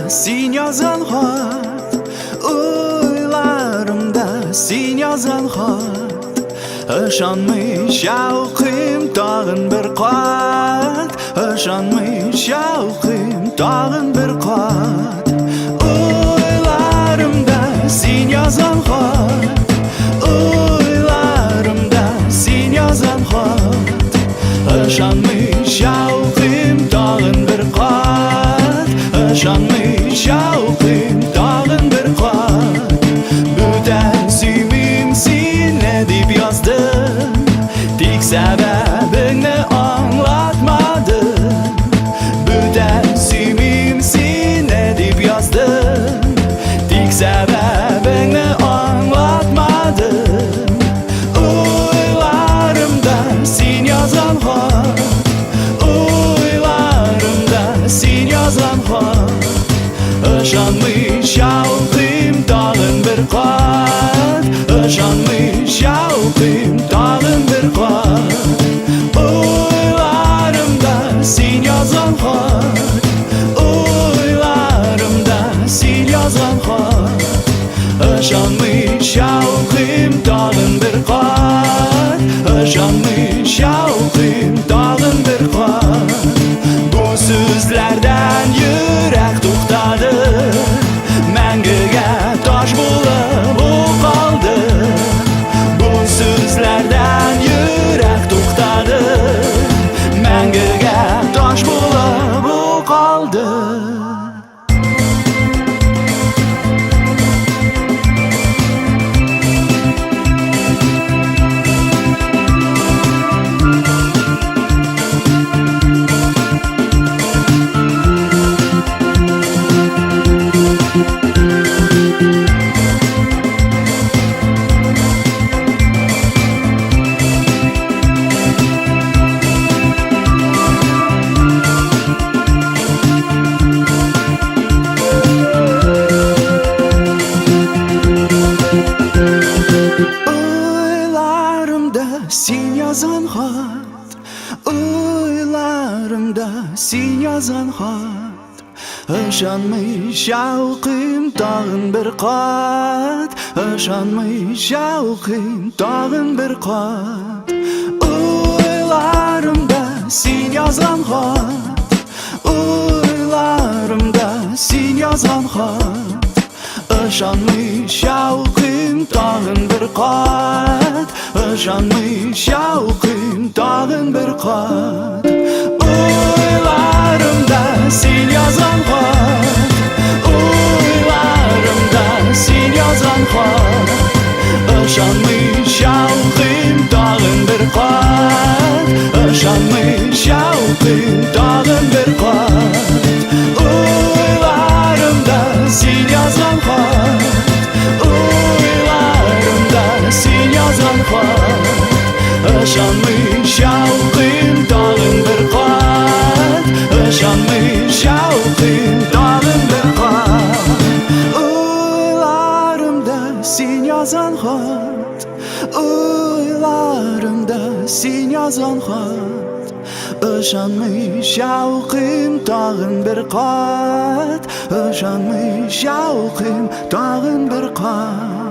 sen yazan xat, o'ylarimda sen yazan xat. Ishonmay shavqim tag'in bir qat, ishonmay shavqim tag'in bir qat. O'ylarimda sen yazan xat, o'ylarimda sen yazan xat. Ishonmay shavqim tag'in bir qat, ishonmay shavqim tag'in bir qat. Budan suymayim seni deb yozdim, tek sababingni anglatmadim. Budan suymayim seni deb yozdim, tek sababingni anglatmadim. O'ylarimda sen yozgan xat, o'ylarimda sen yozgan xat. Ishonmay shavqim tag'in bir qat, ishonmay shavqim tag'in bir qat. O'ylarimda sen yozgan xat, o'ylarimda sen yozgan xat. Ishonmay shavqim tag'in bir qat, ishonmay shavqim tag'in bir qat. Bu so'zlardan yurak to'xtadi, mangiga tosh bo'lib u qoldi. Bu so'zlardan yurak to'xtadi, mangiga tosh bo'lib u qoldi. O'ylarimda sen yozgan xat, o'ylarimda sen yozgan xat. Ishonmay shavqim tag'in bir qat, ishonmay shavqim tag'in bir qat. O'ylarimda sen yozgan xat, o'ylarimda sen yozgan xat. Ishonmay shavqim tag'in bir qat, ishonmay shavqim tag'in bir qat. O'ylarimda sen yozgan xat, o'ylarimda sen yozgan xat. Ishonmay shavqim tag'in bir qat, ishonmay shavqim tag'in bir qat. O'ylarimda sen yozgan xat, o'ylarimda sen yozgan xat. Ishonmay shavqim tag'in bir qat, ishonmay shavqim tag'in bir qat. O'ylarimda sen yozgan xat, o'ylarimda sen yozgan xat. Ishonmay shavqim tag'in bir qat, ishonmay shavqim tag'in bir qat.